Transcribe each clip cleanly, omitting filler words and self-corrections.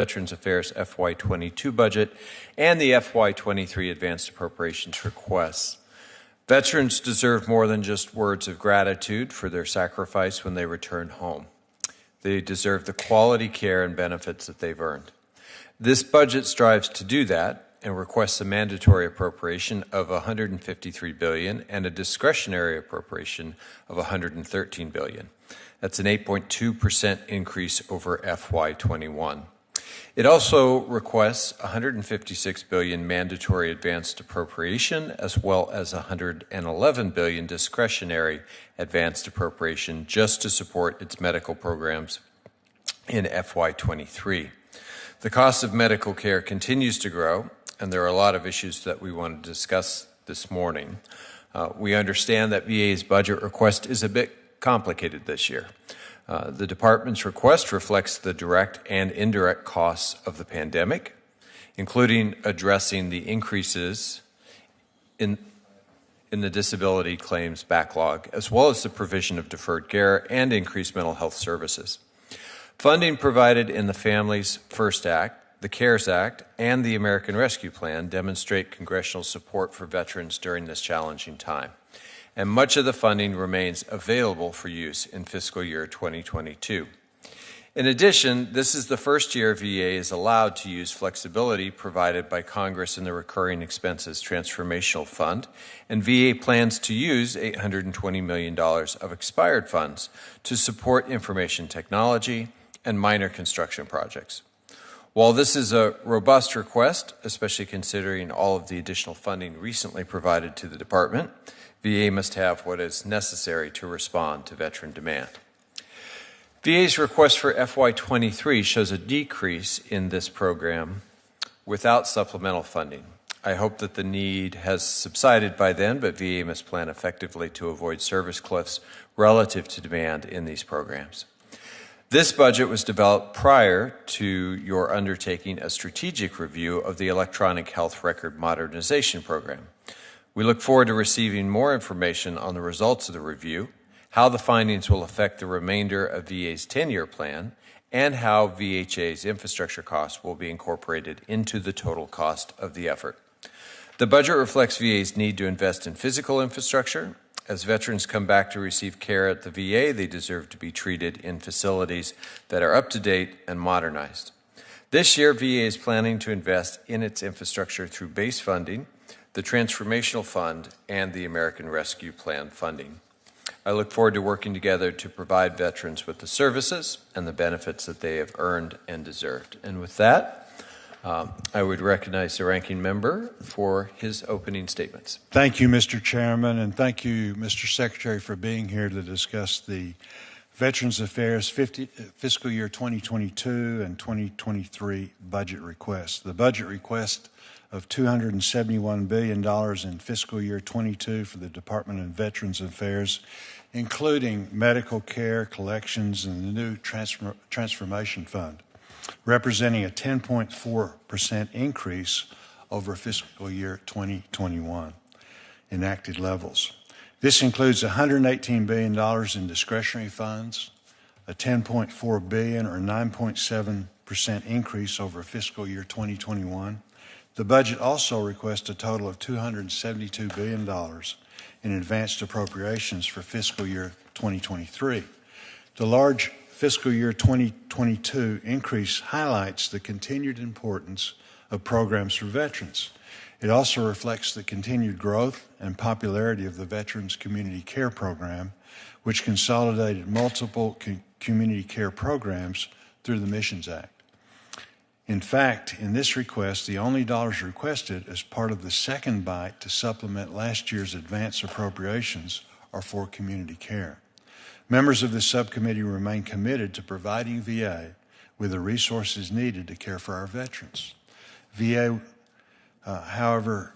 Veterans Affairs FY22 budget and the FY23 advanced appropriations requests. Veterans deserve more than just words of gratitude for their sacrifice when they return home. They deserve the quality care and benefits that they've earned. This budget strives to do that and requests a mandatory appropriation of $153 billion and a discretionary appropriation of $113 billion. That's an 8.2% increase over FY21. It also requests $156 billion mandatory advanced appropriation as well as $111 billion discretionary advanced appropriation just to support its medical programs in FY23. The cost of medical care continues to grow, and there are a lot of issues that we want to discuss this morning. We understand that VA's budget request is a bit complicated this year. The department's request reflects the direct and indirect costs of the pandemic, including addressing the increases in the disability claims backlog, as well as the provision of deferred care and increased mental health services. Funding provided in the Families First Act, the CARES Act, and the American Rescue Plan demonstrate congressional support for veterans during this challenging time. And much of the funding remains available for use in fiscal year 2022. In addition, this is the first year VA is allowed to use flexibility provided by Congress in the Recurring Expenses Transformational Fund, and VA plans to use $820 million of expired funds to support information technology and minor construction projects. While this is a robust request, especially considering all of the additional funding recently provided to the department, VA must have what is necessary to respond to veteran demand. VA's request for FY23 shows a decrease in this program without supplemental funding. I hope that the need has subsided by then, but VA must plan effectively to avoid service cliffs relative to demand in these programs. This budget was developed prior to your undertaking a strategic review of the Electronic Health Record Modernization Program. We look forward to receiving more information on the results of the review, how the findings will affect the remainder of VA's 10-year plan, and how VHA's infrastructure costs will be incorporated into the total cost of the effort. The budget reflects VA's need to invest in physical infrastructure. As veterans come back to receive care at the VA, they deserve to be treated in facilities that are up to date and modernized. This year, VA is planning to invest in its infrastructure through base funding, the Transformational Fund, and the American Rescue Plan funding. I look forward to working together to provide veterans with the services and the benefits that they have earned and deserved. And with that, I would recognize the ranking member for his opening statements. Thank you, Mr. Chairman, and thank you, Mr. Secretary, for being here to discuss the Veterans Affairs fiscal year 2022 and 2023 budget requests. The budget request of $271 billion in fiscal year 22 for the Department of Veterans Affairs, including medical care, collections, and the new Transformation Fund, representing a 10.4% increase over fiscal year 2021 enacted levels. This includes $118 billion in discretionary funds, a $10.4 billion or 9.7% increase over fiscal year 2021. The budget also requests a total of $272 billion in advanced appropriations for fiscal year 2023. The large fiscal year 2022 increase highlights the continued importance of programs for veterans. It also reflects the continued growth and popularity of the Veterans Community Care Program, which consolidated multiple community care programs through the Missions Act. In fact, in this request, the only dollars requested as part of the second bite to supplement last year's advance appropriations are for community care. Members of this subcommittee remain committed to providing VA with the resources needed to care for our veterans. VA, however,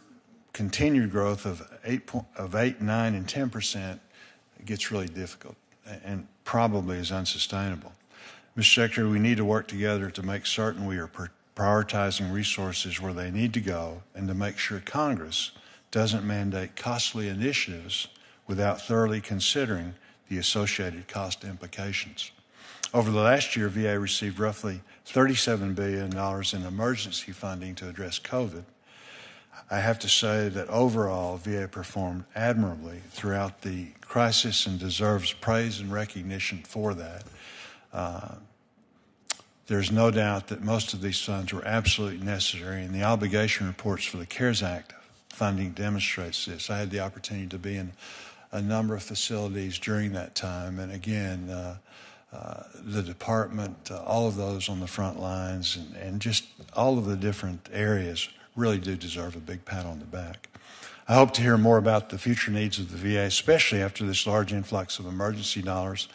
continued growth of 8, 9, and 10% gets really difficult and probably is unsustainable. Mr. Secretary, we need to work together to make certain we are prioritizing resources where they need to go and to make sure Congress doesn't mandate costly initiatives without thoroughly considering the associated cost implications. Over the last year, VA received roughly $37 billion in emergency funding to address COVID. I have to say that overall, VA performed admirably throughout the crisis and deserves praise and recognition for that. There's no doubt that most of these funds were absolutely necessary, and the obligation reports for the CARES Act funding demonstrates this. I had the opportunity to be in a number of facilities during that time, and again, the department, all of those on the front lines, and just all of the different areas really do deserve a big pat on the back. I hope to hear more about the future needs of the VA, especially after this large influx of emergency dollars.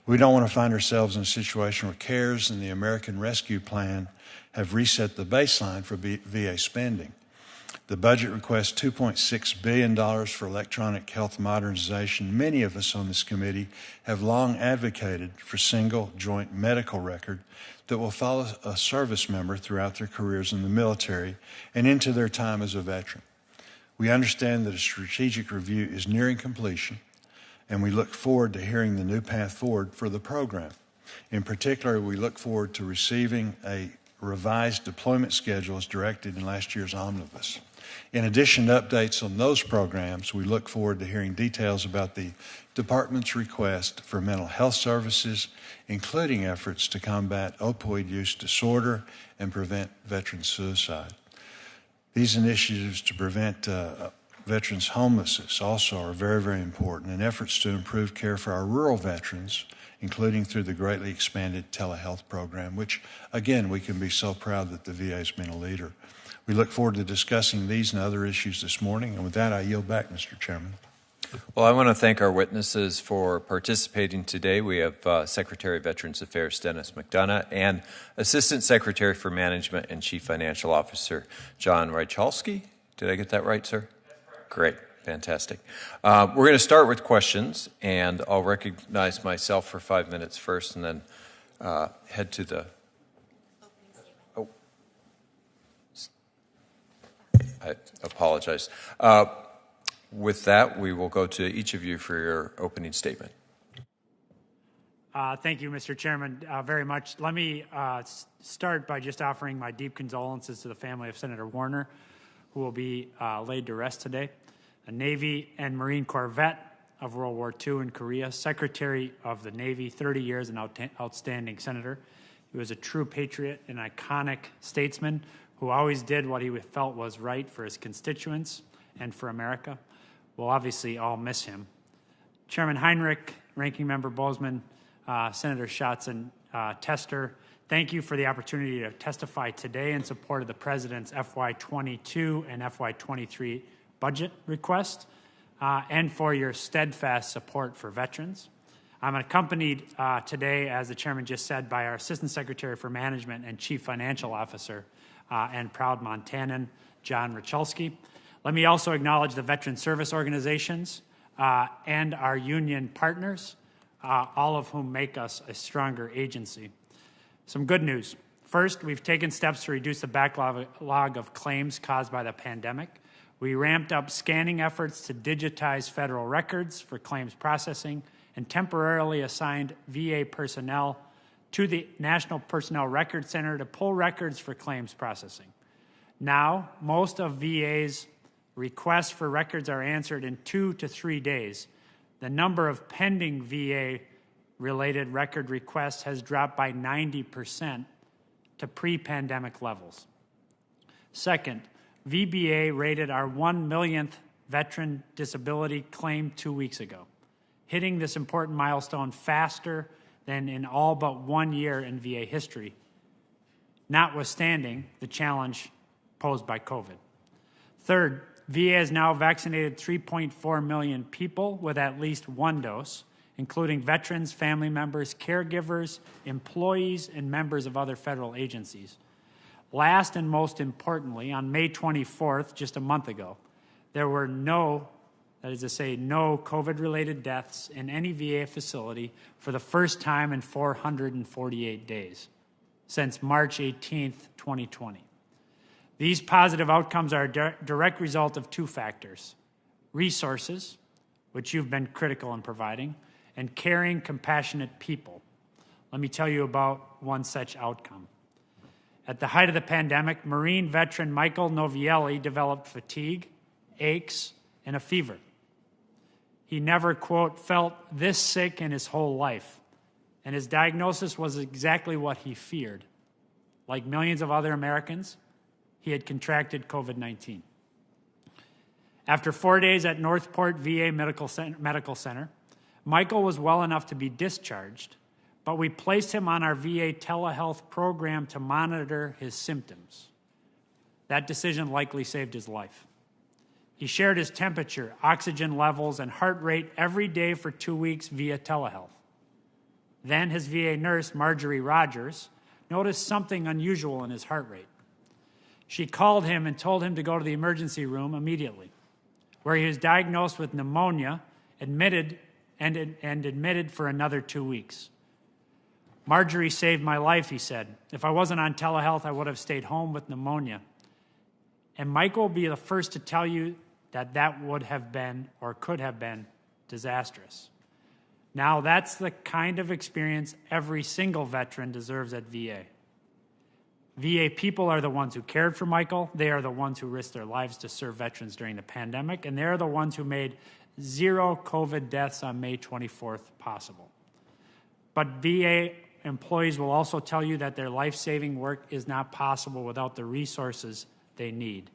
We don't want to find ourselves in a situation where CARES and the American Rescue Plan have reset the baseline for VA spending. The budget requests $2.6 billion for electronic health modernization. Many of us on this committee have long advocated for single joint medical record that will follow a service member throughout their careers in the military and into their time as a veteran. We understand that a strategic review is nearing completion, and we look forward to hearing the new path forward for the program. In particular, we look forward to receiving a revised deployment schedule as directed in last year's omnibus. In addition to updates on those programs, we look forward to hearing details about the Department's request for mental health services, including efforts to combat opioid use disorder and prevent veteran suicide. These initiatives to prevent veterans' homelessness also are very, very important, and efforts to improve care for our rural veterans, including through the greatly expanded telehealth program, which, again, we can be so proud that the VA has been a leader. We look forward to discussing these and other issues this morning, and with that, I yield back, Mr. Chairman. Well, I want to thank our witnesses for participating today. We have Secretary of Veterans Affairs Denis McDonough and Assistant Secretary for Management and Chief Financial Officer John Rychalski. Did I get that right, sir? Great. Fantastic. We're going to start with questions, and I'll recognize myself for 5 minutes first and then head to the... Oh. I apologize. With that, we will go to each of you for your opening statement. Thank you, Mr. Chairman, very much. Let me start by just offering my deep condolences to the family of Senator Warner, who will be laid to rest today. A Navy and Marine Corps vet of World War II in Korea, Secretary of the Navy, 30 years, an outstanding senator. He was a true patriot, an iconic statesman who always did what he felt was right for his constituents and for America. We'll obviously all miss him. Chairman Heinrich, Ranking Member Bozeman, Senator Schatz, and Tester, thank you for the opportunity to testify today in support of the President's FY22 and FY23 budget request and for your steadfast support for veterans. I'm accompanied today, as the Chairman just said, by our Assistant Secretary for Management and Chief Financial Officer and proud Montanan, John Rychalski. Let me also acknowledge the veteran service organizations and our union partners, all of whom make us a stronger agency. Some good news. First, we've taken steps to reduce the backlog of claims caused by the pandemic. We ramped up scanning efforts to digitize federal records for claims processing and temporarily assigned VA personnel to the National Personnel Record Center to pull records for claims processing. Now, most of VA's requests for records are answered in 2 to 3 days. The number of pending VA-related record requests has dropped by 90% to pre-pandemic levels. Second, VBA rated our 1 millionth veteran disability claim 2 weeks ago, hitting this important milestone faster than in all but 1 year in VA history, notwithstanding the challenge posed by COVID. Third, VA has now vaccinated 3.4 million people with at least 1 dose, including veterans, family members, caregivers, employees, and members of other federal agencies. Last and most importantly, on May 24th, just a month ago, there were no COVID-related deaths in any VA facility for the first time in 448 days, since March 18th, 2020. These positive outcomes are a direct result of 2 factors: resources, which you've been critical in providing, and caring, compassionate people. Let me tell you about one such outcome. At the height of the pandemic, Marine veteran Michael Novielli developed fatigue, aches, and a fever. He never, quote, felt this sick in his whole life, and his diagnosis was exactly what he feared. Like millions of other Americans, he had contracted COVID-19. After 4 days at Northport VA Medical Center, Michael was well enough to be discharged, but we placed him on our VA telehealth program to monitor his symptoms. That decision likely saved his life. He shared his temperature, oxygen levels, and heart rate every day for 2 weeks via telehealth. Then his VA nurse, Marjorie Rogers, noticed something unusual in his heart rate. She called him and told him to go to the emergency room immediately, where he was diagnosed with pneumonia, admitted for another 2 weeks. Marjorie saved my life, he said. If I wasn't on telehealth, I would have stayed home with pneumonia. And Michael will be the first to tell you that would have been, or could have been, disastrous. Now, that's the kind of experience every single veteran deserves at VA. VA people are the ones who cared for Michael. They are the ones who risked their lives to serve veterans during the pandemic, and they're the ones who made 0 COVID deaths on May 24th possible. But VA employees will also tell you that their life-saving work is not possible without the resources they need.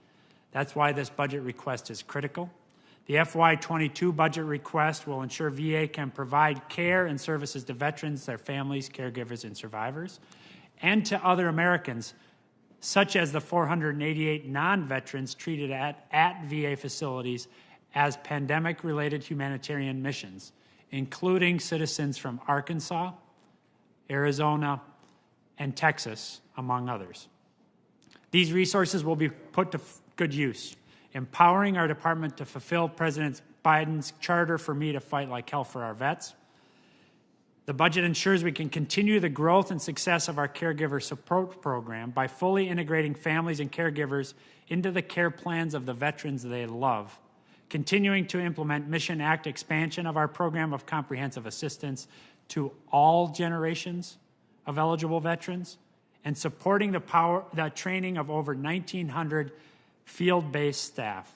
That's why this budget request is critical. The FY22 budget request will ensure VA can provide care and services to veterans, their families, caregivers, and survivors, and to other Americans, such as the 488 non-veterans treated at VA facilities as pandemic-related humanitarian missions, including citizens from Arkansas, Arizona, and Texas, among others. These resources will be put to good use, empowering our department to fulfill President Biden's charter for me to fight like hell for our vets. The budget ensures we can continue the growth and success of our caregiver support program by fully integrating families and caregivers into the care plans of the veterans they love, continuing to implement Mission Act expansion of our program of comprehensive assistance to all generations of eligible veterans, and supporting the training of over 1,900 field-based staff.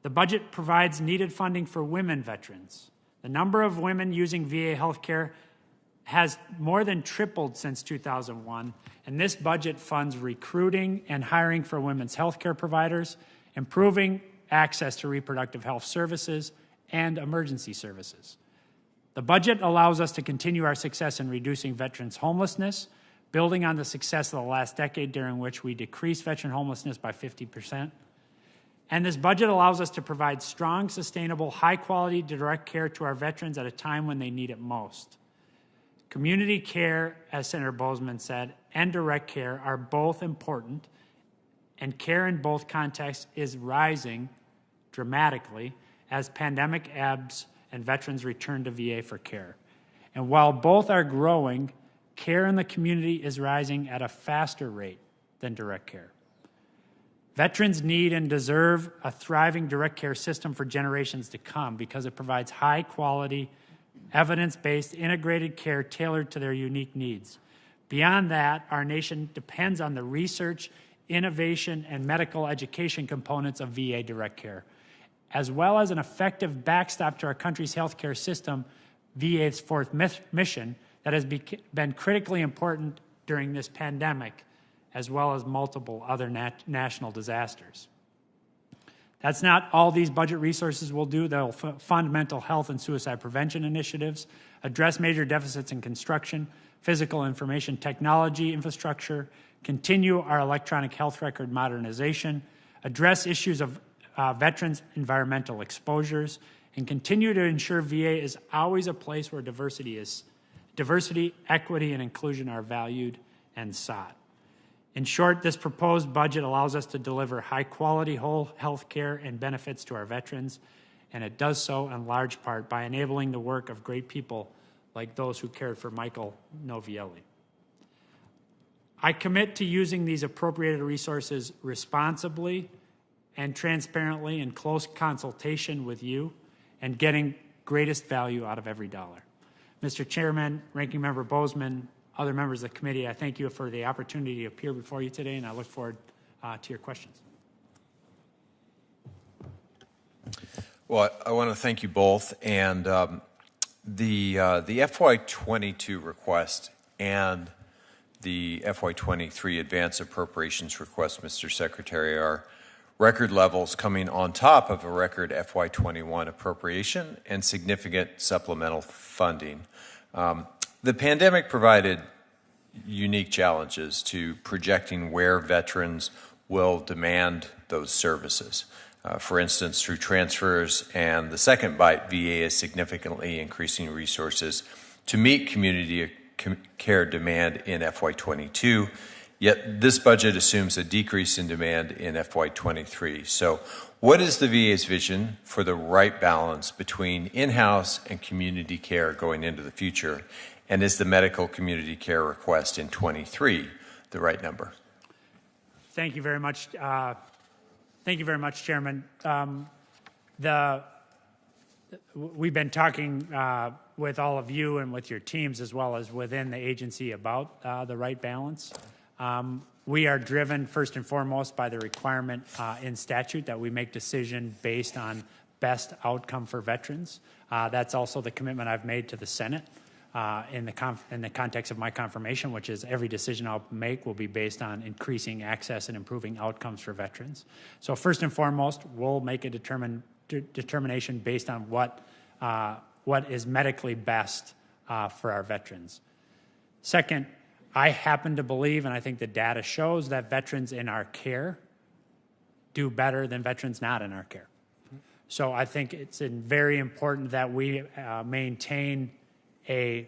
The budget provides needed funding for women veterans. The number of women using VA healthcare has more than tripled since 2001, and this budget funds recruiting and hiring for women's healthcare providers, improving access to reproductive health services, and emergency services. The budget allows us to continue our success in reducing veterans' homelessness, building on the success of the last decade during which we decreased veteran homelessness by 50%. And this budget allows us to provide strong, sustainable, high-quality direct care to our veterans at a time when they need it most. Community care, as Senator Bozeman said, and direct care are both important, and care in both contexts is rising dramatically as pandemic ebbs and veterans return to VA for care. And while both are growing, care in the community is rising at a faster rate than direct care. Veterans need and deserve a thriving direct care system for generations to come because it provides high-quality, evidence-based, integrated care tailored to their unique needs. Beyond that, our nation depends on the research, innovation, and medical education components of VA direct care, as well as an effective backstop to our country's healthcare system, VA's fourth mission, that has been critically important during this pandemic, as well as multiple other national disasters. That's not all these budget resources will do. They'll fund mental health and suicide prevention initiatives, address major deficits in construction, physical information technology infrastructure, continue our electronic health record modernization, address issues of veterans' environmental exposures, and continue to ensure VA is always a place where diversity, equity, and inclusion are valued and sought. In short, this proposed budget allows us to deliver high-quality whole health care and benefits to our veterans, and it does so in large part by enabling the work of great people like those who cared for Michael Novielli. I commit to using these appropriated resources responsibly and transparently in close consultation with you and getting greatest value out of every dollar. Mr. Chairman, Ranking Member Bozeman, other members of the committee, I thank you for the opportunity to appear before you today, and I look forward to your questions. Well, I want to thank you both, and the FY22 request and the FY23 advance appropriations request, Mr. Secretary, are record levels coming on top of a record FY21 appropriation and significant supplemental funding. The pandemic provided unique challenges to projecting where veterans will demand those services. For instance, through transfers and the second bite, VA is significantly increasing resources to meet community care demand in FY22, yet this budget assumes a decrease in demand in FY23. So what is the VA's vision for the right balance between in-house and community care going into the future? And is the medical community care request in 23 the right number? Thank you very much. Thank you very much, Chairman. We've been talking with all of you and with your teams as well as within the agency about the right balance. We are driven first and foremost by the requirement in statute that we make decision based on best outcome for veterans. That's also the commitment I've made to the Senate in the context of my confirmation, which is every decision I'll make will be based on increasing access and improving outcomes for veterans. So first and foremost, we'll make a determination based on what is medically best for our veterans. Second, I happen to believe, and I think the data shows, that veterans in our care do better than veterans not in our care. So I think it's very important that we maintain a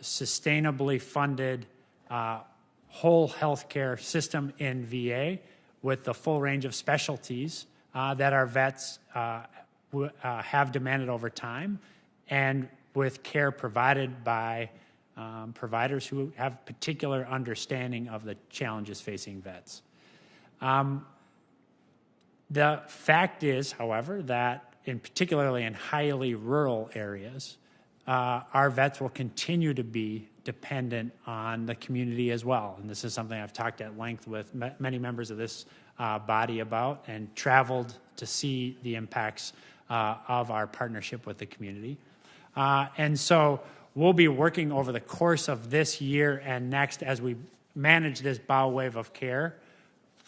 sustainably funded whole healthcare system in VA with the full range of specialties that our vets have demanded over time, and with care provided by providers who have particular understanding of the challenges facing vets. The fact is, however, that particularly in highly rural areas, our vets will continue to be dependent on the community as well. And this is something I've talked at length with many members of this body about, and traveled to see the impacts of our partnership with the community. And so we'll be working over the course of this year and next as we manage this bow wave of care.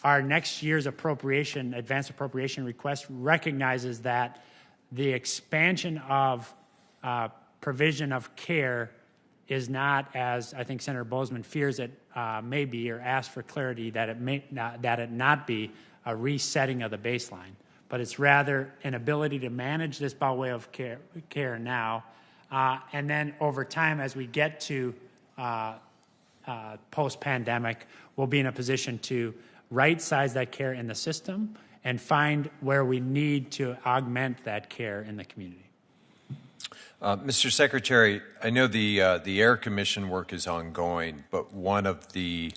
Our next year's advanced appropriation request recognizes that the expansion of provision of care is not, as I think Senator Bozeman fears it may be, or asks for clarity that it not be a resetting of the baseline, but it's rather an ability to manage this bow wave of care now, and then over time, as we get to post-pandemic, we'll be in a position to right-size that care in the system and find where we need to augment that care in the community. Mr. Secretary, I know the Air Commission work is ongoing, but one of the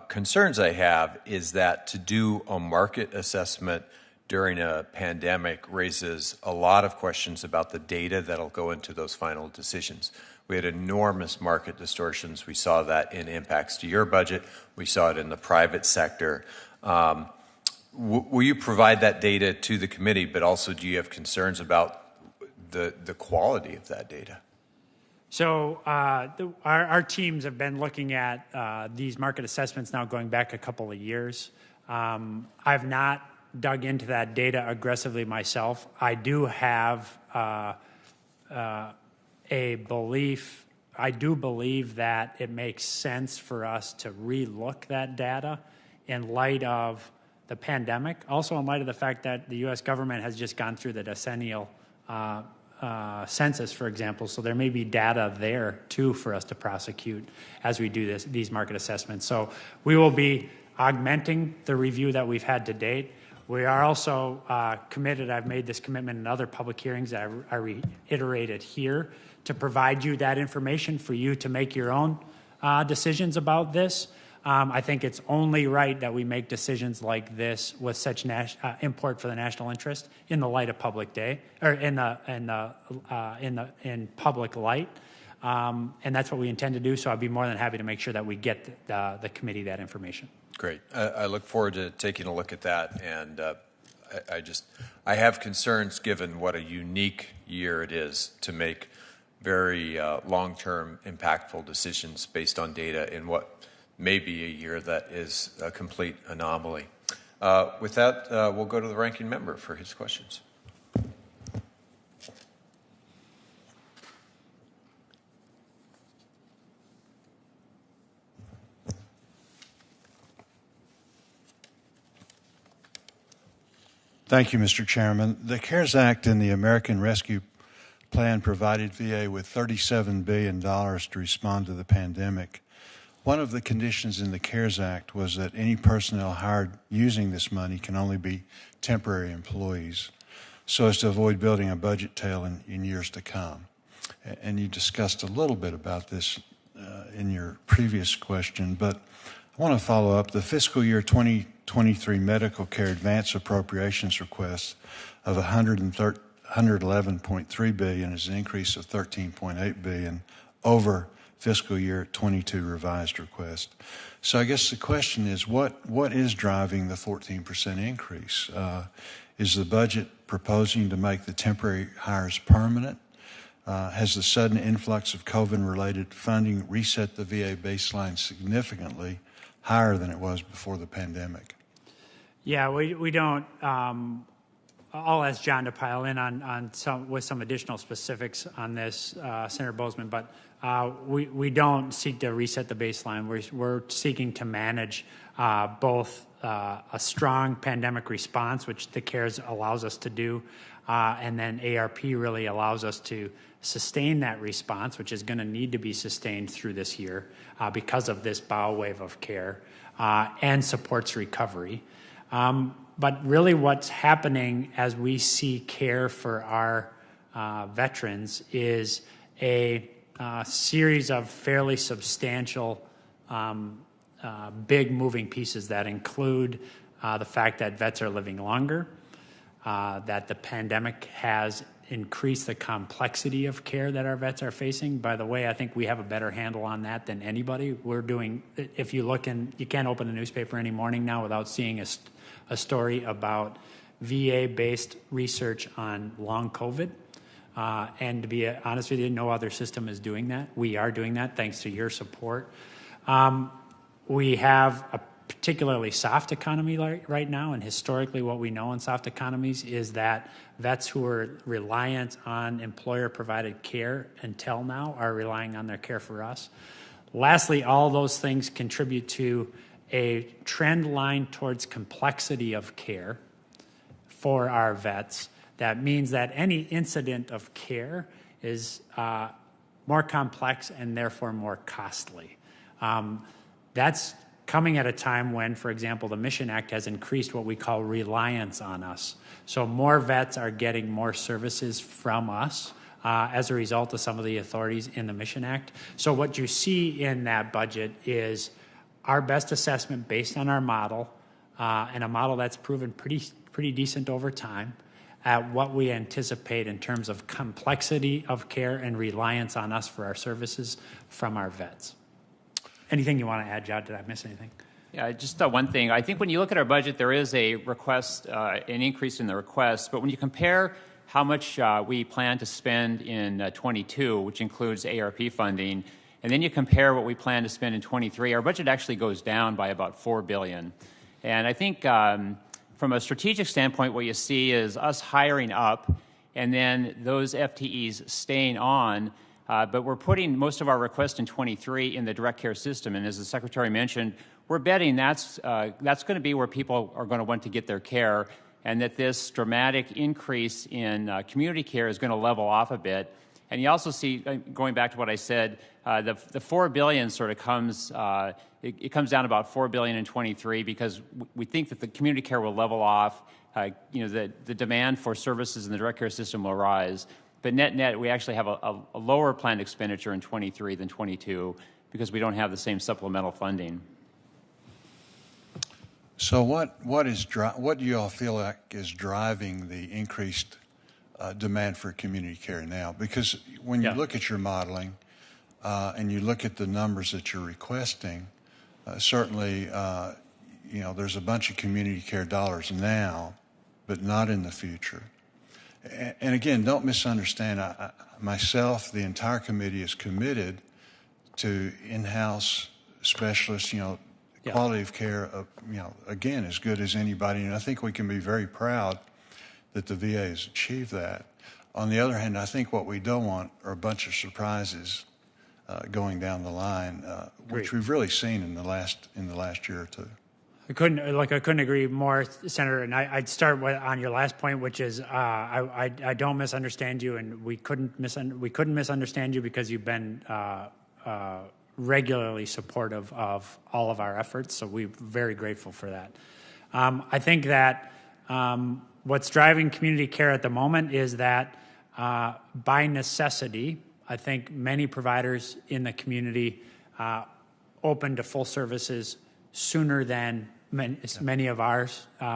concerns I have is that to do a market assessment during a pandemic raises a lot of questions about the data that'll go into those final decisions. We had enormous market distortions. We saw that in impacts to your budget. We saw it in the private sector. Will you provide that data to the committee, but also do you have concerns about the quality of that data? So our teams have been looking at these market assessments now going back a couple of years. I've not dug into that data aggressively myself. I do have a belief. I do believe that it makes sense for us to relook that data in light of the pandemic, also in light of the fact that the U.S. government has just gone through the decennial census, for example, so there may be data there too for us to prosecute as we do these market assessments. So we will be augmenting the review that we've had to date. We are also committed, I've made this commitment in other public hearings that I reiterated here, to provide you that information for you to make your own decisions about this. I think it's only right that we make decisions like this with such import for the national interest in the light of public day, or in public light. and that's what we intend to do. So I'd be more than happy to make sure that we get the committee that information. Great. I look forward to taking a look at that, and I have concerns given what a unique year it is to make very long-term impactful decisions based on data in what may be a year that is a complete anomaly. With that, we'll go to the ranking member for his questions. Thank you, Mr. Chairman. The CARES Act and the American Rescue Plan provided VA with $37 billion to respond to the pandemic. One of the conditions in the CARES Act was that any personnel hired using this money can only be temporary employees, so as to avoid building a budget tail in years to come. And you discussed a little bit about this in your previous question, but I want to follow up. The fiscal year 2023 medical care advance appropriations request of $111.3 billion is an increase of $13.8 billion over fiscal year 22 revised request. So I guess the question is, what is driving the 14% increase? Is the budget proposing to make the temporary hires permanent? Has the sudden influx of COVID-related funding reset the VA baseline significantly higher than it was before the pandemic? Yeah, we don't. I'll ask John to pile in on some additional specifics on this, Senator Bozeman. But we don't seek to reset the baseline. We're seeking to manage both a strong pandemic response, which the CARES allows us to do, and then ARP really allows us to sustain that response, which is going to need to be sustained through this year because of this bow wave of care, and supports recovery. But really what's happening as we see care for our veterans is a series of fairly substantial big moving pieces that include the fact that vets are living longer, that the pandemic has increased the complexity of care that our vets are facing. By the way, I think we have a better handle on that than anybody. We're doing, if you look in, you can't open a newspaper any morning now without seeing a story about VA-based research on long COVID. And to be honest with you, no other system is doing that. We are doing that thanks to your support. We have a particularly soft economy right now, and historically what we know in soft economies is that vets who are reliant on employer-provided care until now are relying on their care for us. Lastly, all those things contribute to a trend line towards complexity of care for our vets. That means that any incident of care is more complex and therefore more costly. That's coming at a time when, for example, the Mission Act has increased what we call reliance on us. So more vets are getting more services from us as a result of some of the authorities in the Mission Act. So what you see in that budget is our best assessment based on our model, and a model that's proven pretty decent over time, at what we anticipate in terms of complexity of care and reliance on us for our services from our vets. Anything you want to add, John? Did I miss anything? Yeah, just one thing. I think when you look at our budget, there is a request, an increase in the request. But when you compare how much we plan to spend in 22, which includes ARP funding, and then you compare what we plan to spend in 23, our budget actually goes down by about $4 billion. And I think from a strategic standpoint, what you see is us hiring up and then those FTEs staying on. But we're putting most of our requests in 23 in the direct care system. And as the Secretary mentioned, we're betting that's going to be where people are going to want to get their care, and that this dramatic increase in community care is going to level off a bit. And you also see, going back to what I said, the $4 billion sort of comes, it comes down about $4 billion in 23 because we think that the community care will level off. The demand for services in the direct care system will rise. But net, we actually have a lower planned expenditure in 23 than 22 because we don't have the same supplemental funding. So what do you all feel like is driving the increased demand for community care now? Because when you look at your modeling, and you look at the numbers that you're requesting, certainly, there's a bunch of community care dollars now, but not in the future. And again, don't misunderstand. Myself, the entire committee is committed to in-house specialists, quality of care, again, as good as anybody. And I think we can be very proud that the VA has achieved that. On the other hand, I think what we don't want are a bunch of surprises going down the line, which we've really seen in the last year or two. I couldn't agree more, Senator. And I'd start on your last point, which is I don't misunderstand you, and we couldn't misunderstand you because you've been regularly supportive of all of our efforts. So we're very grateful for that. I think that what's driving community care at the moment is that by necessity, I think many providers in the community opened to full services sooner than many of our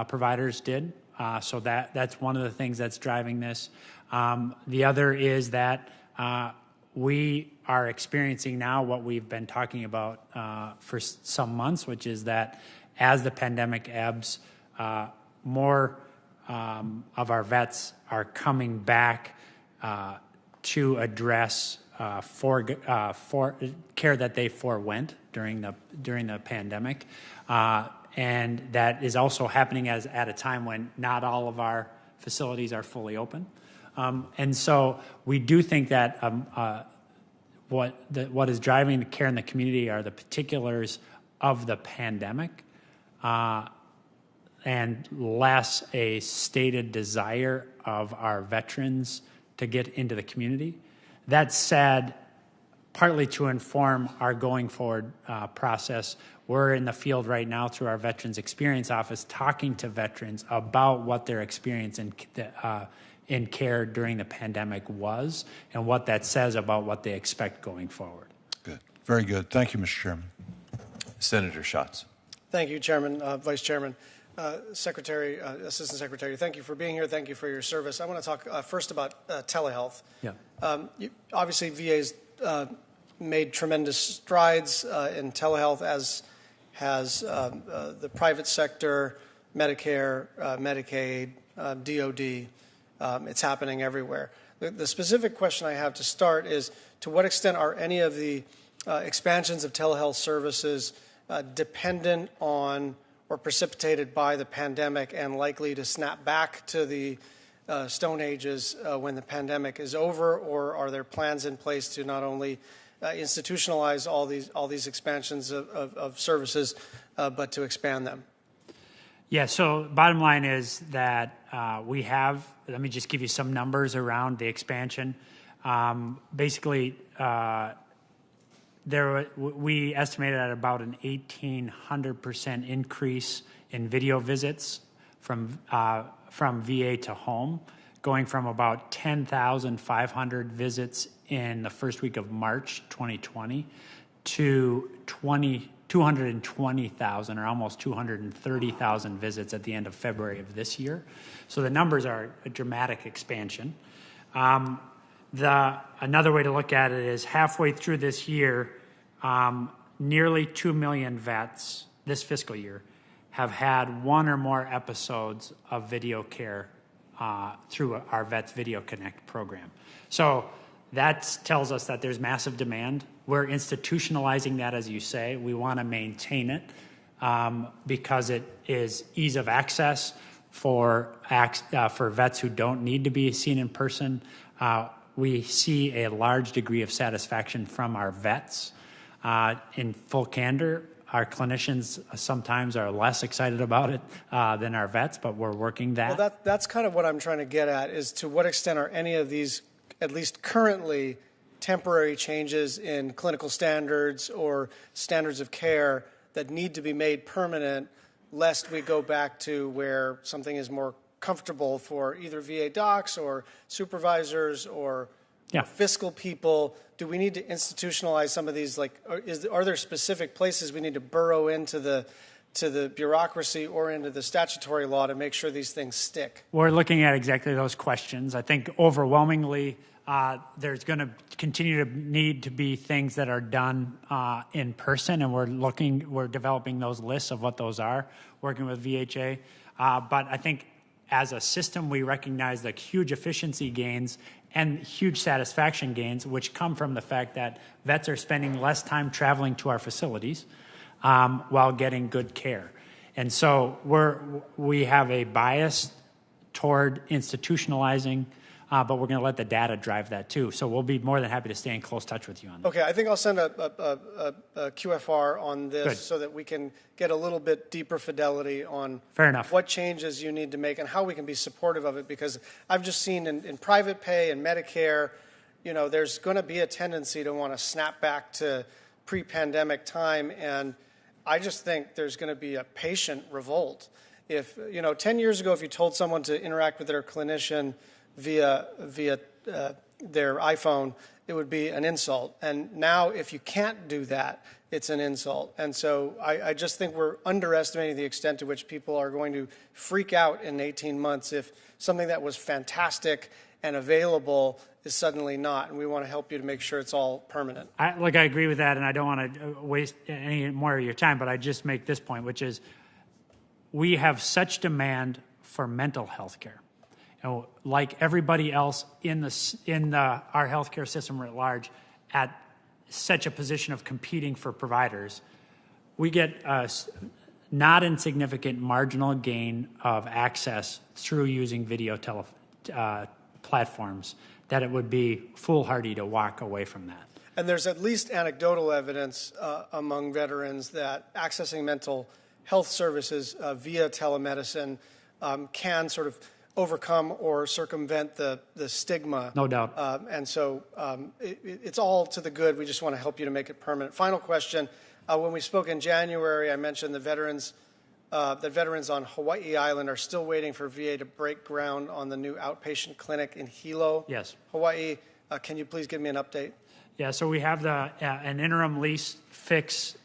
providers did. So that's one of the things that's driving this. The other is that we are experiencing now what we've been talking about for some months, which is that as the pandemic ebbs, more of our vets are coming back to address for care that they forewent during the pandemic, and that is also happening at a time when not all of our facilities are fully open, and so we do think that what is driving the care in the community are the particulars of the pandemic, and less a stated desire of our veterans to get into the community. That said, partly to inform our going forward process, we're in the field right now through our Veterans Experience Office talking to veterans about what their experience in care during the pandemic was and what that says about what they expect going forward. Good. Very good. Thank you, Mr. Chairman. Senator Schatz. Thank you, Chairman, Vice Chairman. Secretary, Assistant Secretary, thank you for being here. Thank you for your service. I want to talk first about telehealth. Yeah. Obviously, VA's made tremendous strides in telehealth, as has the private sector, Medicare, Medicaid, DOD. It's happening everywhere. The specific question I have to start is, to what extent are any of the expansions of telehealth services dependent on or precipitated by the pandemic and likely to snap back to the Stone Ages when the pandemic is over, or are there plans in place to not only institutionalize all these expansions of services, but to expand them? Yeah, so bottom line is that we have, let me just give you some numbers around the expansion. Basically, we estimated at about an 1,800% increase in video visits from VA to home, going from about 10,500 visits in the first week of March 2020 to 220,000 or almost 230,000 visits at the end of February of this year. So the numbers are a dramatic expansion. Another way to look at it is halfway through this year, nearly 2 million vets this fiscal year have had one or more episodes of video care through our Vets Video Connect program. So that tells us that there's massive demand. We're institutionalizing that, as you say. We want to maintain it because it is ease of access for vets who don't need to be seen in person. We see a large degree of satisfaction from our vets. In full candor, our clinicians sometimes are less excited about it than our vets, but we're working that. Well, that's kind of what I'm trying to get at, is to what extent are any of these, at least currently, temporary changes in clinical standards or standards of care that need to be made permanent, lest we go back to where something is more comfortable for either VA docs or supervisors or fiscal people. Do we need to institutionalize some of these? Are there specific places we need to burrow into the bureaucracy or into the statutory law to make sure these things stick? We're looking at exactly those questions. I think overwhelmingly There's going to continue to need to be things that are done in person, and we're developing those lists of what those are, working with VHA. But I think as a system, we recognize the huge efficiency gains and huge satisfaction gains, which come from the fact that vets are spending less time traveling to our facilities while getting good care. And so we have a bias toward institutionalizing, but we're going to let the data drive that too. So we'll be more than happy to stay in close touch with you on that. Okay, I think I'll send a QFR on this Good. so that we can get a little bit deeper fidelity on Fair enough. what changes you need to make and how we can be supportive of it, because I've just seen in private pay and Medicare, there's going to be a tendency to want to snap back to pre-pandemic time, and I just think there's going to be a patient revolt. If 10 years ago, if you told someone to interact with their clinician via their iPhone, it would be an insult. And now, if you can't do that, it's an insult. And so I just think we're underestimating the extent to which people are going to freak out in 18 months if something that was fantastic and available is suddenly not. And we want to help you to make sure it's all permanent. I agree with that, and I don't want to waste any more of your time, but I just make this point, which is we have such demand for mental health care. And like everybody else in our healthcare system at large, at such a position of competing for providers, we get a not insignificant marginal gain of access through using video platforms, that it would be foolhardy to walk away from that. And there's at least anecdotal evidence among veterans that accessing mental health services via telemedicine can sort of overcome or circumvent the stigma. No doubt. And so it's all to the good. We just want to help you to make it permanent. Final question. When we spoke in January, I mentioned the veterans on Hawaii Island are still waiting for VA to break ground on the new outpatient clinic in Hilo, Yes. Hawaii. Can you please give me an update? Yeah, so we have an interim lease fix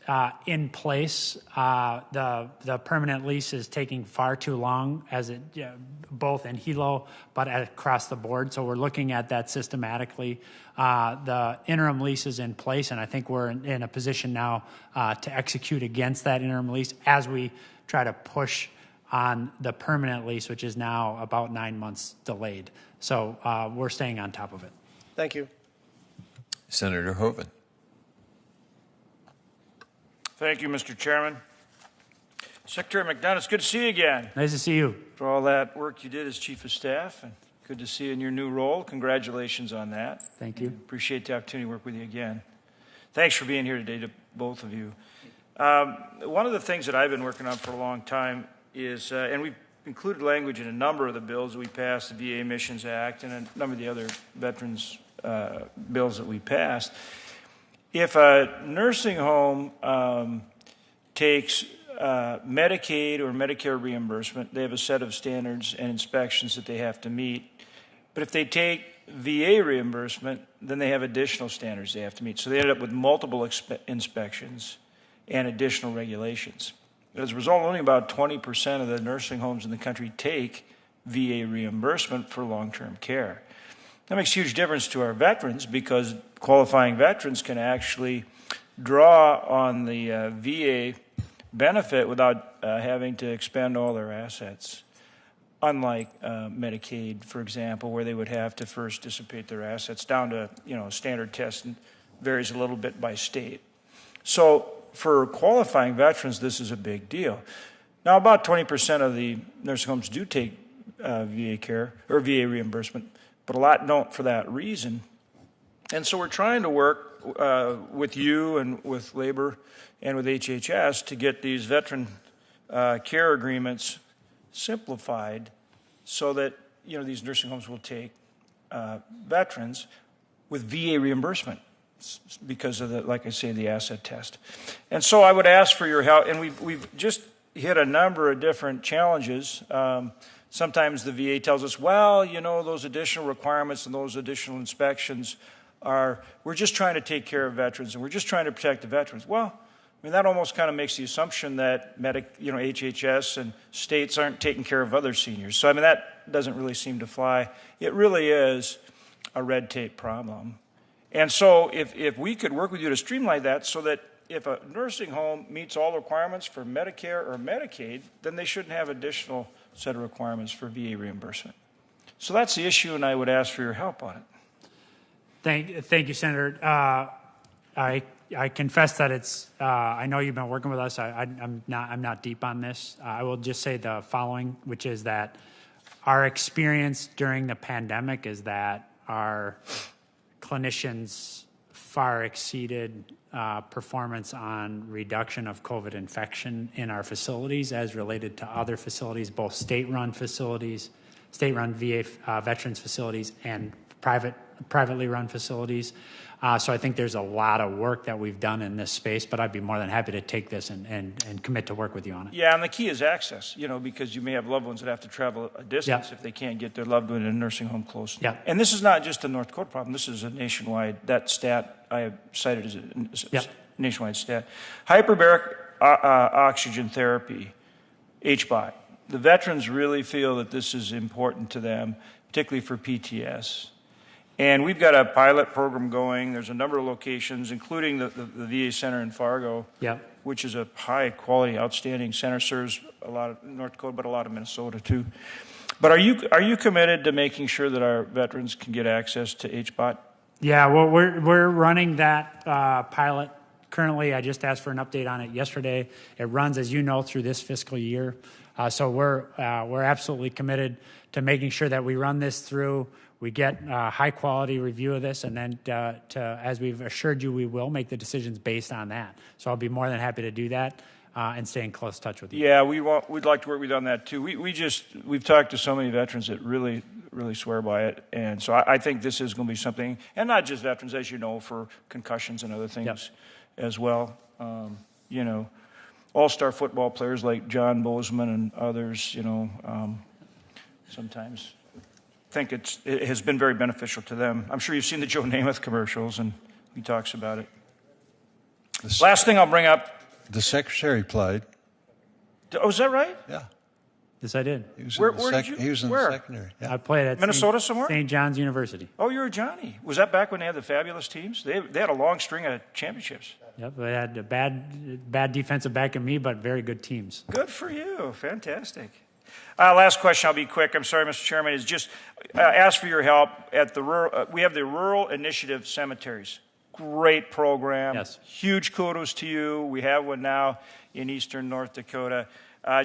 in place. The permanent lease is taking far too long, both in Hilo but across the board. So we're looking at that systematically. The interim lease is in place, and I think we're in a position now to execute against that interim lease as we try to push on the permanent lease, which is now about 9 months delayed. So we're staying on top of it. Thank you. Senator Hoeven. Thank you, Mr. Chairman. Secretary McDonough, it's good to see you again. Nice to see you. For all that work you did as Chief of Staff, and good to see you in your new role. Congratulations on that. Thank you. Appreciate the opportunity to work with you again. Thanks for being here today to both of you. One of the things that I've been working on for a long time is, and we've included language in a number of the bills that we passed, the VA Emissions Act and a number of the other veterans bills that we passed. If a nursing home takes Medicaid or Medicare reimbursement, they have a set of standards and inspections that they have to meet. But if they take VA reimbursement, then they have additional standards they have to meet. So they end up with multiple inspections and additional regulations. As a result, only about 20% of the nursing homes in the country take VA reimbursement for long-term care. That makes a huge difference to our veterans because qualifying veterans can actually draw on the VA benefit without having to expend all their assets, unlike Medicaid, for example, where they would have to first dissipate their assets down to a standard test and varies a little bit by state. So for qualifying veterans, this is a big deal. Now, about 20% of the nursing homes do take VA care or VA reimbursement, but a lot don't for that reason. And so we're trying to work with you and with labor and with HHS to get these veteran care agreements simplified so that these nursing homes will take veterans with VA reimbursement because of like I say, the asset test. And so I would ask for your help, and we've just hit a number of different challenges. Sometimes the VA tells us, well, those additional requirements and those additional inspections we're just trying to take care of veterans and we're just trying to protect the veterans. Well, that almost kind of makes the assumption that HHS and states aren't taking care of other seniors. So, that doesn't really seem to fly. It really is a red tape problem. And so if we could work with you to streamline that so that if a nursing home meets all the requirements for Medicare or Medicaid, then they shouldn't have additional set of requirements for VA reimbursement. So that's the issue, and I would ask for your help on it. Thank you, Senator. I confess that it's. I know you've been working with us. I'm not deep on this. I will just say the following, which is that our experience during the pandemic is that our clinicians far exceeded performance on reduction of COVID infection in our facilities as related to other facilities, both state-run facilities, state-run VA veterans facilities, and privately run facilities. So I think there's a lot of work that we've done in this space, but I'd be more than happy to take this and commit to work with you on it. Yeah, and the key is access, because you may have loved ones that have to travel a distance if they can't get their loved one in a nursing home close. Yeah. And this is not just a North Dakota problem. This is a nationwide, that stat I have cited as a nationwide stat. Hyperbaric oxygen therapy, HBOT. The veterans really feel that this is important to them, particularly for PTS. And we've got a pilot program going. There's a number of locations, including the VA Center in Fargo, which is a high-quality, outstanding center, serves a lot of North Dakota, but a lot of Minnesota, too. But are you committed to making sure that our veterans can get access to HBOT? Yeah, well, we're running that pilot currently. I just asked for an update on it yesterday. It runs, as you know, through this fiscal year. So we're absolutely committed to making sure that we run this through. We get a high-quality review of this, and then, as we've assured you, we will make the decisions based on that. So I'll be more than happy to do that and stay in close touch with you. Yeah, we'd like to work with you on that, too. We've talked to so many veterans that really swear by it, and so I think this is going to be something, and not just veterans, as you know, for concussions and other things as well. All-star football players like John Bozeman and others, sometimes think it has been very beneficial to them. I'm sure you've seen the Joe Namath commercials, and he talks about it. Last thing I'll bring up. The secretary played. Oh, is that right? Yeah. Yes, I did. He was Where in the did you? He was in Where? the secondary. Yeah. I played at Minnesota somewhere? St. John's University. Oh, you're a Johnny. Was that back when they had the fabulous teams? They had a long string of championships. Yep, they had a bad defensive back in me, but very good teams. Good for you. Fantastic. Last question, I'll be quick. I'm sorry, Mr. Chairman, is just ask for your help at the rural. We have the Rural Initiative Cemeteries. Great program. Yes. Huge kudos to you. We have one now in eastern North Dakota.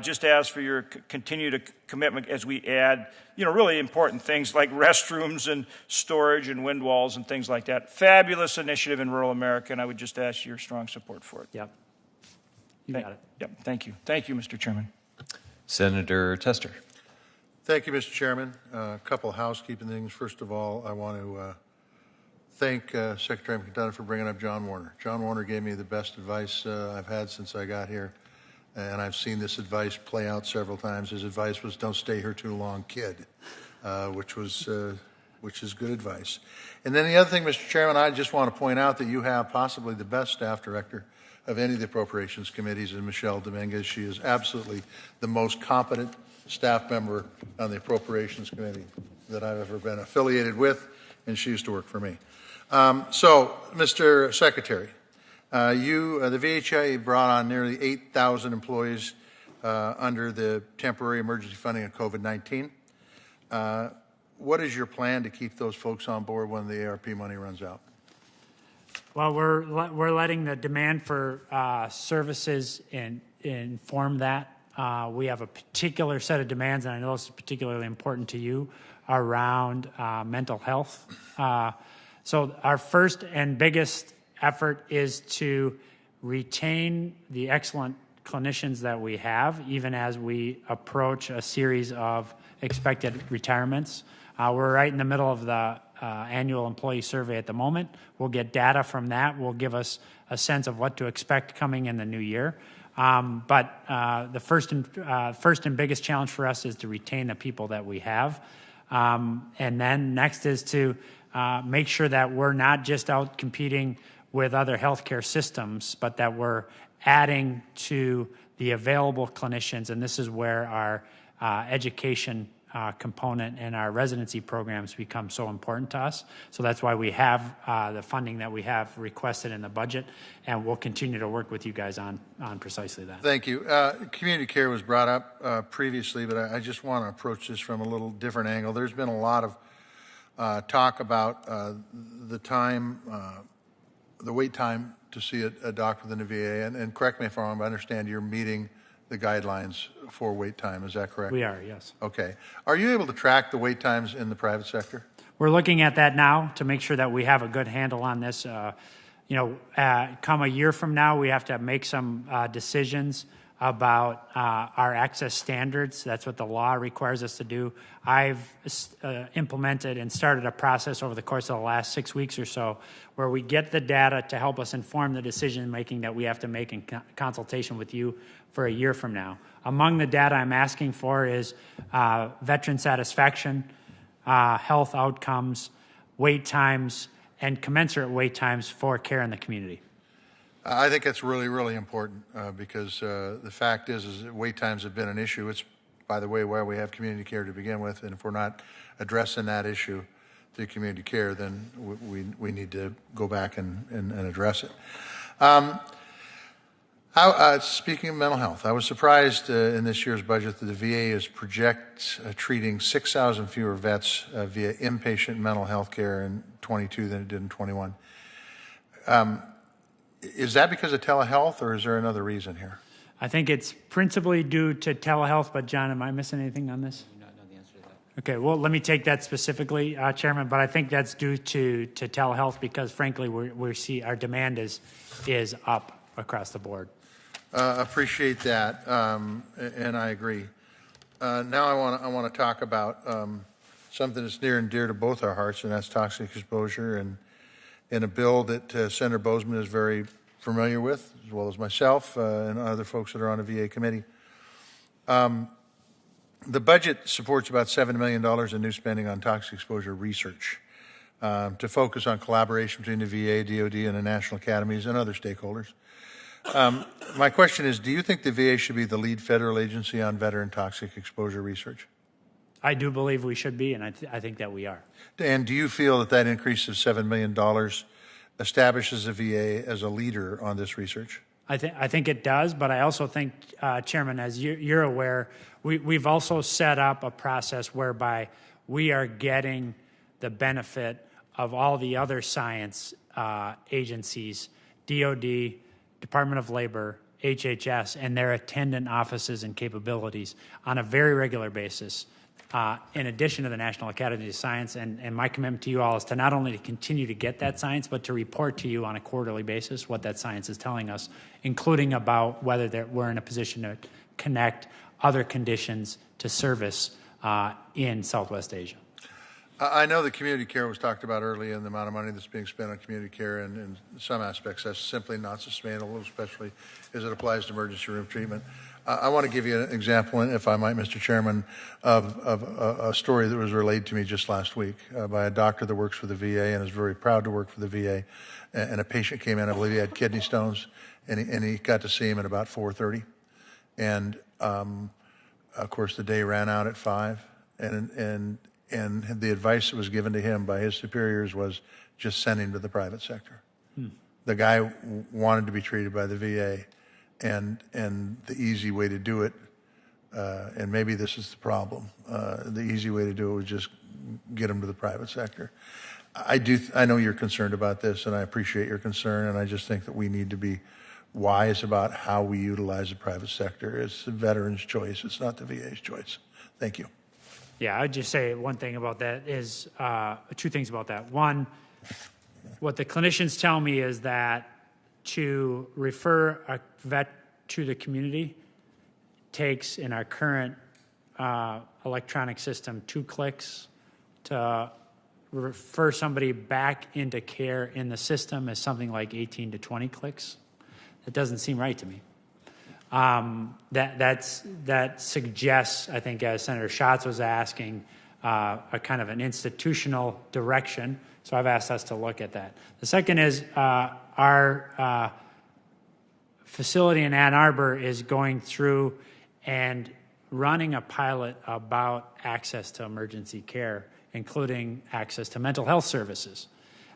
Just ask for your continued commitment as we add, really important things like restrooms and storage and wind walls and things like that. Fabulous initiative in rural America, and I would just ask your strong support for it. Yep. You got it. Yep. Thank you. Thank you, Mr. Chairman. Senator Tester. Thank you, Mr. Chairman. A couple of housekeeping things. First of all, I want to thank Secretary McDonough for bringing up John Warner. John Warner gave me the best advice I've had since I got here, and I've seen this advice play out several times. His advice was, "Don't stay here too long, kid," which is good advice. And then the other thing, Mr. Chairman, I just want to point out that you have possibly the best staff director of any of the appropriations committees in Michelle Dominguez. She is absolutely the most competent staff member on the appropriations committee that I've ever been affiliated with, and she used to work for me. So, Mr. Secretary, the VHA brought on nearly 8,000 employees under the temporary emergency funding of COVID-19. What is your plan to keep those folks on board when the ARP money runs out? Well, we're letting the demand for services inform that. We have a particular set of demands, and I know this is particularly important to you, around mental health. So our first and biggest effort is to retain the excellent clinicians that we have, even as we approach a series of expected retirements. We're right in the middle of the annual employee survey at the moment. We'll get data from that. Will give us a sense of what to expect coming in the new year. But the first and biggest challenge for us is to retain the people that we have. And then next is to make sure that we're not just out competing with other healthcare systems, but that we're adding to the available clinicians. And this is where our education component in our residency programs become so important to us. So that's why we have the funding that we have requested in the budget, and we'll continue to work with you guys on precisely that. Thank you. Community care was brought up previously, but I just want to approach this from a little different angle. There's been a lot of talk about the time, the wait time to see a doctor within the VA, and correct me if I'm wrong, but I understand you're meeting the guidelines for wait time. Is that correct? We are, yes. Okay. Are you able to track the wait times in the private sector? We're looking at that now to make sure that we have a good handle on this. Come a year from now, we have to make some decisions about our access standards. That's what the law requires us to do. I've implemented and started a process over the course of the last 6 weeks or so where we get the data to help us inform the decision making that we have to make in consultation with you for a year from now. Among the data I'm asking for is veteran satisfaction, health outcomes, wait times, and commensurate wait times for care in the community. I think that's really, really important because the fact is that wait times have been an issue. It's, by the way, why we have community care to begin with, and if we're not addressing that issue through community care, then we need to go back and address it. Speaking of mental health, I was surprised in this year's budget that the VA is treating 6,000 fewer vets via inpatient mental health care in 22 than it did in 21. Is that because of telehealth, or is there another reason here? I think it's principally due to telehealth, but John, am I missing anything on this? I do not know the answer to that. Okay, well, let me take that specifically, Chairman, but I think that's due to telehealth because, frankly, we see our demand is up across the board. Appreciate that, and I agree. Now I want to talk about something that's near and dear to both our hearts, and that's toxic exposure, and in a bill that Senator Bozeman is very familiar with, as well as myself and other folks that are on the VA committee. The budget supports about $7 million in new spending on toxic exposure research to focus on collaboration between the VA, DOD, and the national academies and other stakeholders. My question is, do you think the VA should be the lead federal agency on veteran toxic exposure research? I do believe we should be, and I think that we are. And do you feel that increase of $7 million establishes the VA as a leader on this research? I think it does, but I also think, Chairman, as you're aware, we've also set up a process whereby we are getting the benefit of all the other science agencies, DOD, Department of Labor, HHS, and their attendant offices and capabilities on a very regular basis. In addition to the National Academy of Science, and my commitment to you all is to not only to continue to get that science, but to report to you on a quarterly basis what that science is telling us, including about whether we're in a position to connect other conditions to service in Southwest Asia. I know that community care was talked about earlier, and the amount of money that's being spent on community care, and in some aspects that's simply not sustainable, especially as it applies to emergency room treatment. I want to give you an example, if I might, Mr. Chairman, of a story that was relayed to me just last week by a doctor that works for the VA and is very proud to work for the VA. And a patient came in, I believe he had kidney stones, and he got to see him at about 4:30. And, of course, the day ran out at 5. And the advice that was given to him by his superiors was just send him to the private sector. The guy wanted to be treated by the VA. And the easy way to do it, and maybe this is the problem, the easy way to do it was just get them to the private sector. I know you're concerned about this, and I appreciate your concern, and I just think that we need to be wise about how we utilize the private sector. It's the veteran's choice. It's not the VA's choice. Thank you. Yeah, I'd just say one thing about that is, two things about that. One, what the clinicians tell me is that to refer a vet to the community takes, in our current electronic system, 2 clicks. To refer somebody back into care in the system is something like 18 to 20 clicks. That doesn't seem right to me. That suggests, I think, as Senator Schatz was asking, a kind of an institutional direction. So I've asked us to look at that. The second is our facility in Ann Arbor is going through and running a pilot about access to emergency care, including access to mental health services.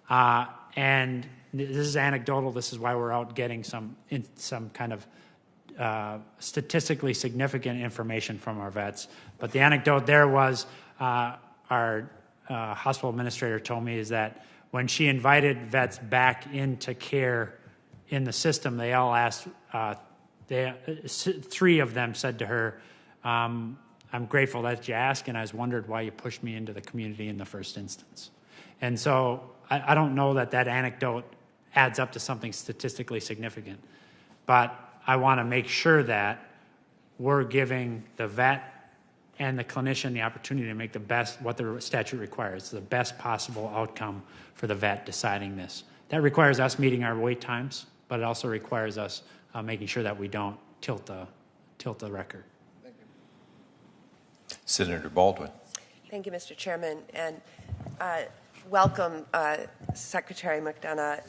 And this is anecdotal. This is why we're out getting some kind of statistically significant information from our vets. But the anecdote there was our hospital administrator told me is that when she invited vets back into care in the system, they all asked, three of them said to her, I'm grateful that you asked, and I was wondered why you pushed me into the community in the first instance. And so I don't know that anecdote adds up to something statistically significant, but I want to make sure that we're giving the vet and the clinician the opportunity to make the best, what the statute requires, the best possible outcome for the vet deciding this. That requires us meeting our wait times, but it also requires us making sure that we don't tilt the record. Thank you. Senator Baldwin. Thank you, Mr. Chairman, and welcome, Secretary McDonough.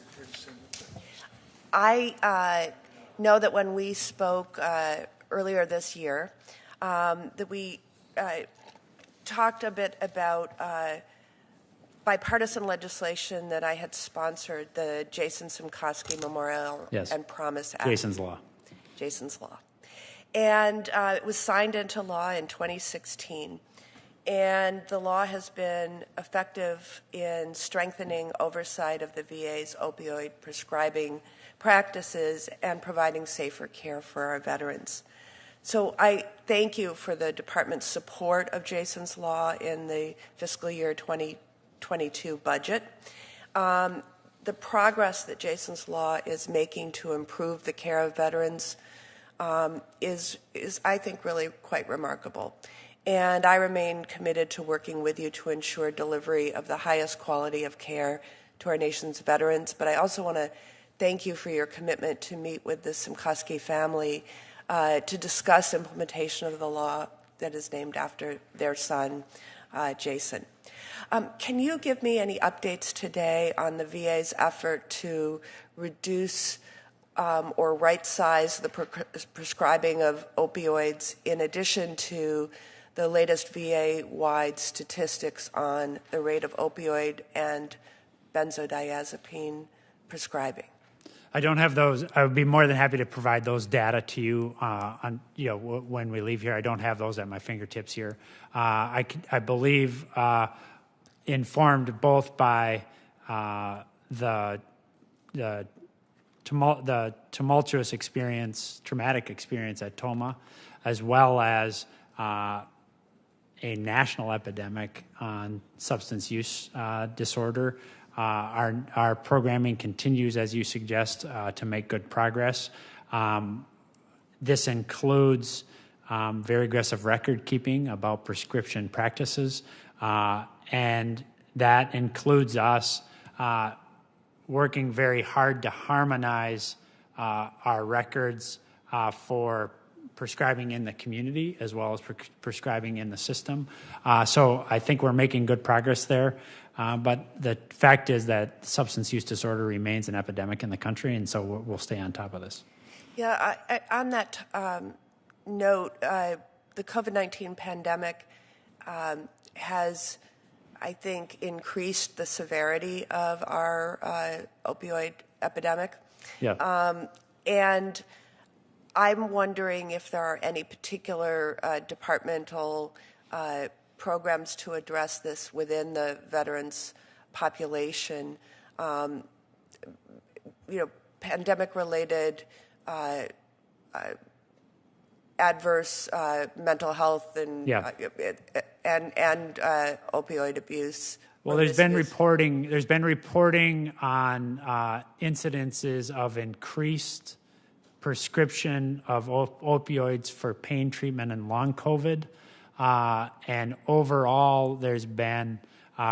I know that when we spoke earlier this year, that we talked a bit about bipartisan legislation that I had sponsored, the Jason Simkoski Memorial and Promise Act. Jason's Law. Jason's Law. And it was signed into law in 2016. And the law has been effective in strengthening oversight of the VA's opioid prescribing practices and providing safer care for our veterans. So I thank you for the department's support of Jason's Law in the fiscal year 2022 budget. The progress that Jason's Law is making to improve the care of veterans is, I think, really quite remarkable. And I remain committed to working with you to ensure delivery of the highest quality of care to our nation's veterans. But I also want to thank you for your commitment to meet with the Simkoski family to discuss implementation of the law that is named after their son, Jason. Can you give me any updates today on the VA's effort to reduce or right-size the prescribing of opioids, in addition to the latest VA-wide statistics on the rate of opioid and benzodiazepine prescribing? I don't have those. I would be more than happy to provide those data to you when we leave here. I don't have those at my fingertips here. I believe informed both by the tumultuous experience, traumatic experience at Toma, as well as a national epidemic on substance use disorder. Our programming continues, as you suggest, to make good progress. This includes very aggressive record keeping about prescription practices, and that includes us working very hard to harmonize our records for prescribing in the community as well as prescribing in the system. So I think we're making good progress there. But the fact is that substance use disorder remains an epidemic in the country, and so we'll stay on top of this. Yeah, on that note, the COVID-19 pandemic has, I think, increased the severity of our opioid epidemic. Yeah. And I'm wondering if there are any particular departmental programs to address this within the veterans population. Pandemic-related adverse mental health and opioid abuse. Well, there's been reporting on incidences of increased prescription of opioids for pain treatment and long COVID. And overall, there's been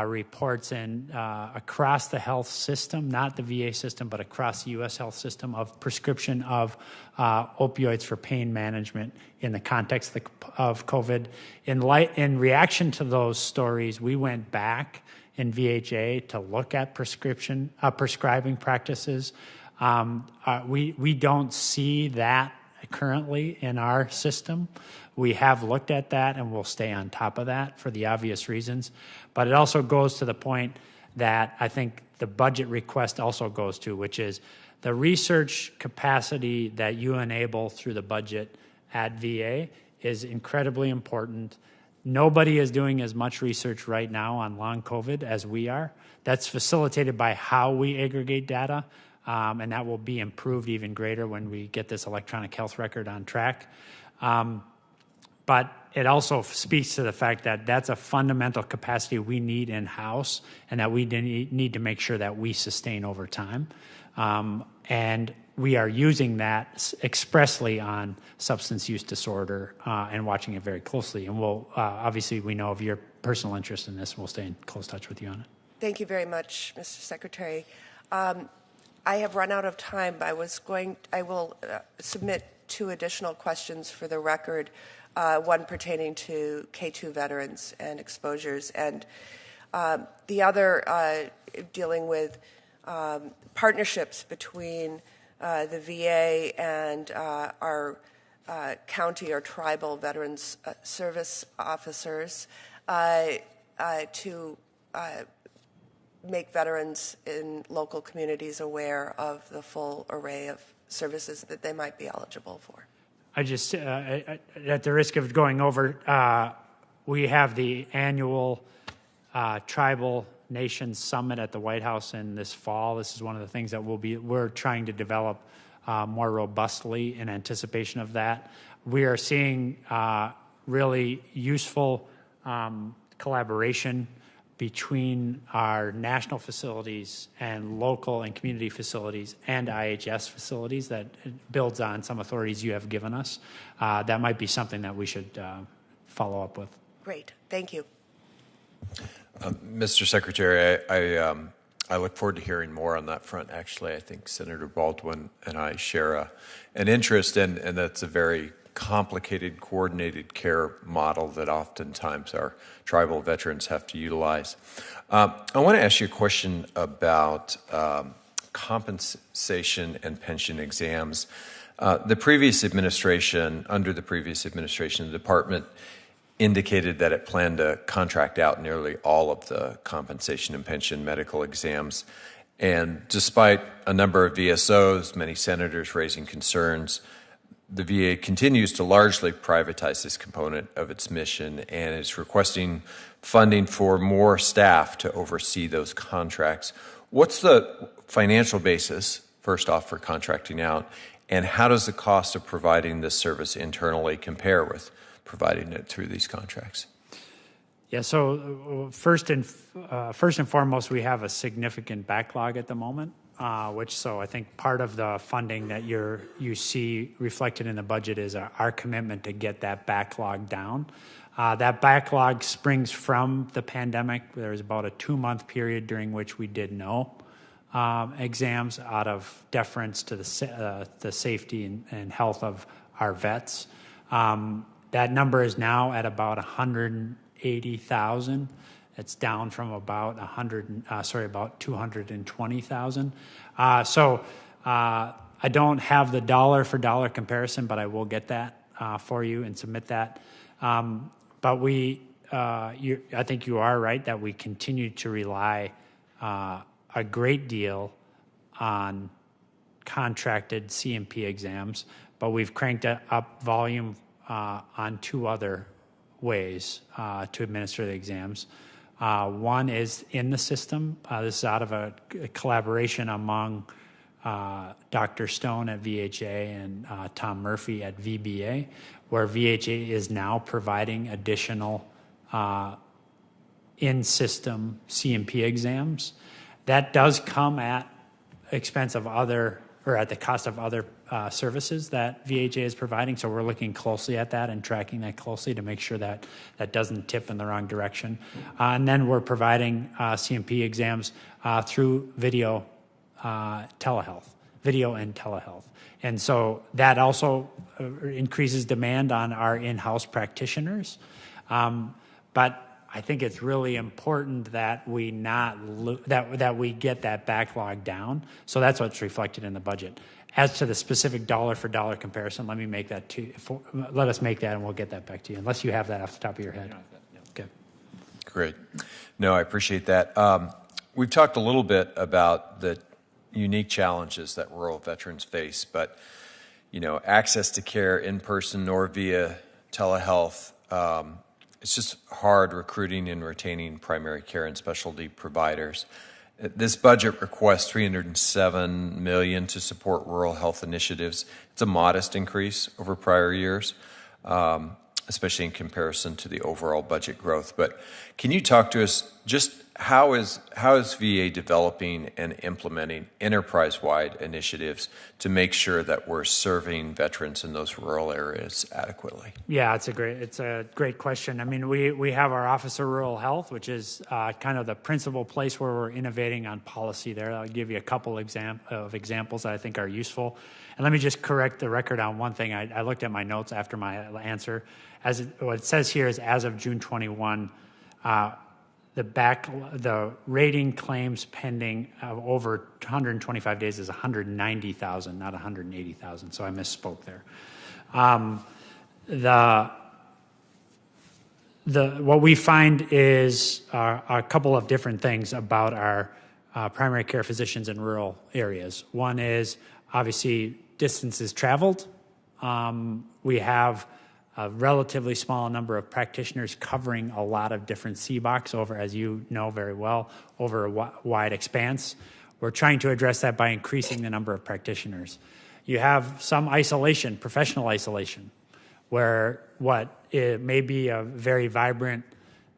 reports across the health system, not the VA system, but across the U.S. health system, of prescription of opioids for pain management in the context of COVID. In reaction to those stories, we went back in VHA to look at prescribing practices. We don't see that currently in our system. We have looked at that and we'll stay on top of that for the obvious reasons. But it also goes to the point that I think the budget request also goes to, which is the research capacity that you enable through the budget at VA is incredibly important. Nobody is doing as much research right now on long COVID as we are. That's facilitated by how we aggregate data, and that will be improved even greater when we get this electronic health record on track. But it also speaks to the fact that that's a fundamental capacity we need in-house and that we need to make sure that we sustain over time. And we are using that expressly on substance use disorder and watching it very closely. And we'll, obviously, we know of your personal interest in this. We'll stay in close touch with you on it. Thank you very much, Mr. Secretary. I have run out of time. I will submit 2 additional questions for the record, one pertaining to K2 veterans and exposures, and the other dealing with partnerships between the VA and our county or tribal veterans service officers to make veterans in local communities aware of the full array of services that they might be eligible for. I just, at the risk of going over, we have the annual Tribal Nations Summit at the White House in this fall. This is one of the things that we're trying to develop more robustly in anticipation of that. We are seeing really useful collaboration between our national facilities and local and community facilities and IHS facilities that builds on some authorities you have given us. That might be something that we should follow up with. Great. Thank you. Mr. Secretary, I look forward to hearing more on that front. Actually, I think Senator Baldwin and I share an interest, and that's a very complicated, coordinated care model that oftentimes our tribal veterans have to utilize. I want to ask you a question about compensation and pension exams. Under the previous administration, the department indicated that it planned to contract out nearly all of the compensation and pension medical exams. And despite a number of VSOs, many senators raising concerns, the VA continues to largely privatize this component of its mission and is requesting funding for more staff to oversee those contracts. What's the financial basis, first off, for contracting out, and how does the cost of providing this service internally compare with providing it through these contracts? Yeah, so first and foremost, we have a significant backlog at the moment. So I think part of the funding that you see reflected in the budget is our commitment to get that backlog down. That backlog springs from the pandemic. There was about a 2-month period during which we did no exams out of deference to the safety and health of our vets. That number is now at about 180,000. It's down from about 220,000. So I don't have the dollar for dollar comparison, but I will get that for you and submit that. But I think you are right that we continue to rely a great deal on contracted CMP exams, but we've cranked up volume on 2 other ways to administer the exams. One is in the system. This is out of a collaboration among Dr. Stone at VHA and Tom Murphy at VBA, where VHA is now providing additional in-system CMP exams. That does come at expense of at the cost of other services that VHA is providing. So we're looking closely at that and tracking that closely to make sure that that doesn't tip in the wrong direction. And then we're providing CMP exams through video and telehealth. And so that also increases demand on our in-house practitioners. But I think it's really important that we that we get that backlog down. So that's what's reflected in the budget. As to the specific dollar for dollar comparison, let us make that, and we'll get that back to you. Unless you have that off the top of your head. Okay. Great. No, I appreciate that. We've talked a little bit about the unique challenges that rural veterans face, but access to care in person or via telehealth, it's just hard recruiting and retaining primary care and specialty providers. This budget requests $307 million to support rural health initiatives. It's a modest increase over prior years, especially in comparison to the overall budget growth. But can you talk to us just how is VA developing and implementing enterprise-wide initiatives to make sure that we're serving veterans in those rural areas adequately? Yeah, it's a great question. I mean, we have our Office of Rural Health, which is kind of the principal place where we're innovating on policy there. I'll give you a couple of examples that I think are useful. And let me just correct the record on one thing. I looked at my notes after my answer. What it says here is as of June 21, the rating claims pending of over 125 days is 190,000, not 180,000. So I misspoke there. What we find is a couple of different things about our primary care physicians in rural areas. One is obviously distances traveled. We have a relatively small number of practitioners covering a lot of different CBOCs over, as you know very well, over a wide expanse. We're trying to address that by increasing the number of practitioners. You have some isolation, professional isolation, where it may be a very vibrant,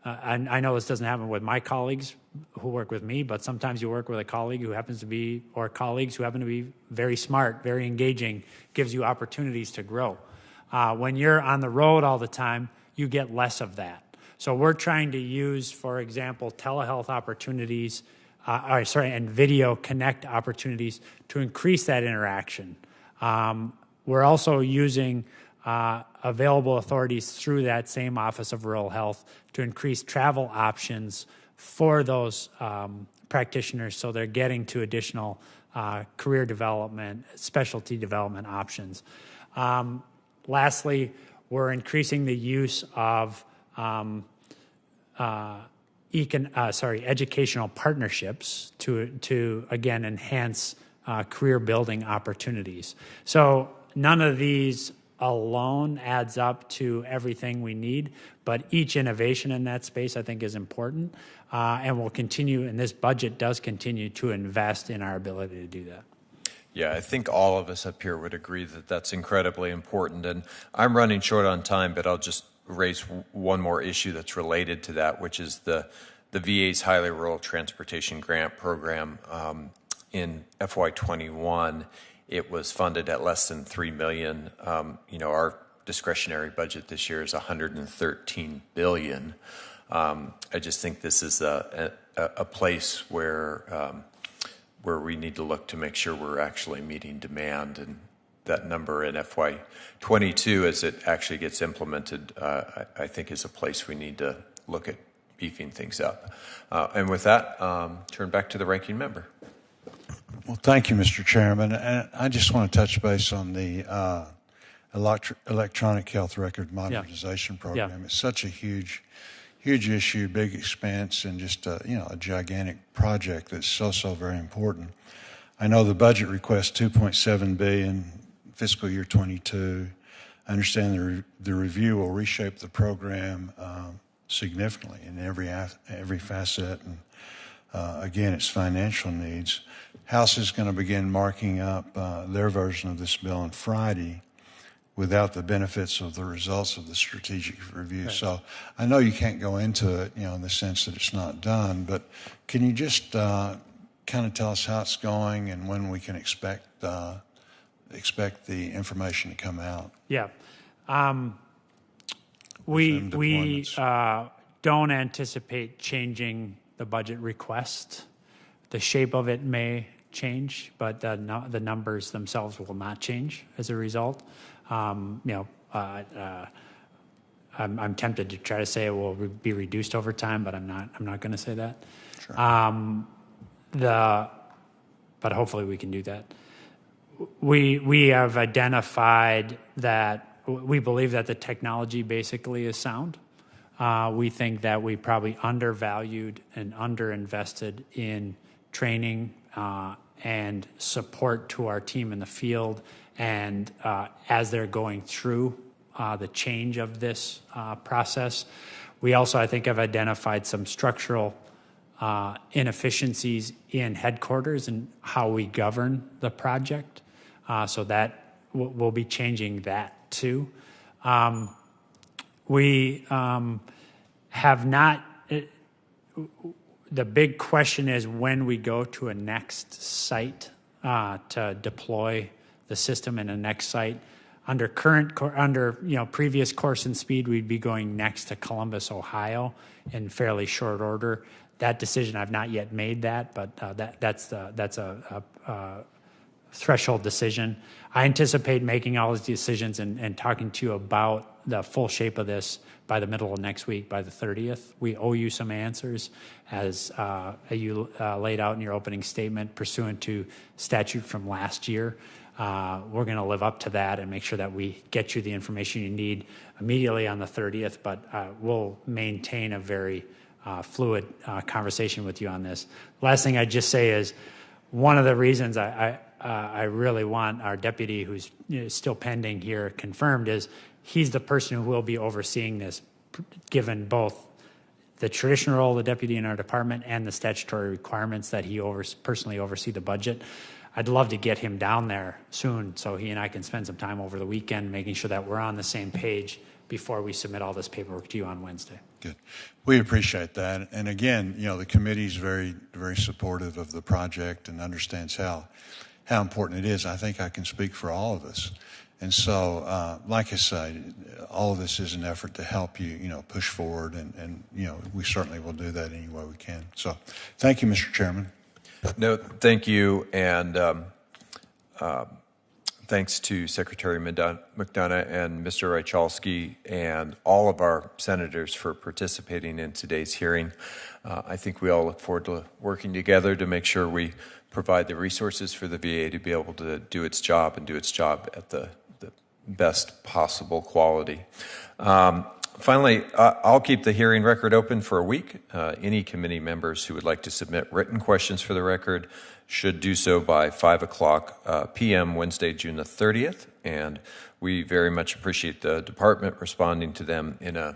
I know this doesn't happen with my colleagues who work with me, but sometimes you work with a colleague who happens to be, or colleagues who happen to be very smart, very engaging, gives you opportunities to grow. When you're on the road all the time, you get less of that. So we're trying to use, for example, telehealth opportunities, and video connect opportunities to increase that interaction. We're also using available authorities through that same Office of Rural Health to increase travel options for those practitioners so they're getting to additional career development, specialty development options. Lastly, we're increasing the use of educational partnerships to again enhance career building opportunities. So none of these alone adds up to everything we need, but each innovation in that space I think is important, and will continue. And this budget does continue to invest in our ability to do that. Yeah, I think all of us up here would agree that that's incredibly important. And I'm running short on time, but I'll just raise one more issue that's related to that, which is the VA's Highly Rural Transportation Grant Program. In FY21, it was funded at less than $3 million. Our discretionary budget this year is $113 billion. I just think this is a place where we need to look to make sure we're actually meeting demand, and that number in FY22, as it actually gets implemented, I think is a place we need to look at beefing things up. And with that, turn back to the ranking member. Well, thank you, Mr. Chairman. And I just want to touch base on the electronic health record modernization program. Yeah. It's such a huge issue, big expense, and just a gigantic project that's so very important. I know the budget requests $2.7 billion fiscal year 22. I understand the review will reshape the program significantly in every facet, and again, its financial needs. House is going to begin marking up their version of this bill on Friday, without the benefits of the results of the strategic review. Right. So I know you can't go into it, in the sense that it's not done, but can you just kind of tell us how it's going and when we can expect the information to come out? Yeah. We don't anticipate changing the budget request. The shape of it may change, but the numbers themselves will not change as a result. I'm tempted to try to say it will be reduced over time, but I'm not going to say that. Sure. But hopefully we can do that. We have identified that we believe that the technology basically is sound. We think that we probably undervalued and underinvested in training and support to our team in the field, and as they're going through the change of this process. We also, I think, have identified some structural inefficiencies in headquarters and how we govern the project. So that we'll be changing that too. We have not, the big question is when we go to a next site to deploy the system in a next site. Under previous course and speed, we'd be going next to Columbus, Ohio in fairly short order. That decision, I've not yet made that, but that's a threshold decision. I anticipate making all these decisions and talking to you about the full shape of this by the middle of next week, by the 30th. We owe you some answers, as you laid out in your opening statement, pursuant to statute from last year. We're going to live up to that and make sure that we get you the information you need immediately on the 30th, but we'll maintain a very fluid conversation with you on this. Last thing I'd just say is one of the reasons I really want our deputy, who's still pending here, confirmed, is he's the person who will be overseeing this, given both the traditional role of the deputy in our department and the statutory requirements that he personally oversee the budget. I'd love to get him down there soon so he and I can spend some time over the weekend making sure that we're on the same page before we submit all this paperwork to you on Wednesday. Good. We appreciate that. And again, the committee's very, very supportive of the project and understands how important it is. I think I can speak for all of us. And so, like I say, all of this is an effort to help you, push forward, and we certainly will do that any way we can. So, thank you, Mr. Chairman. No, thank you, and thanks to Secretary McDonough and Mr. Rychalski and all of our senators for participating in today's hearing. I think we all look forward to working together to make sure we provide the resources for the VA to be able to do its job and do its job at the best possible quality. Finally, I'll keep the hearing record open for a week. Any committee members who would like to submit written questions for the record should do so by 5:00 p.m. Wednesday, June the 30th. And we very much appreciate the department responding to them in a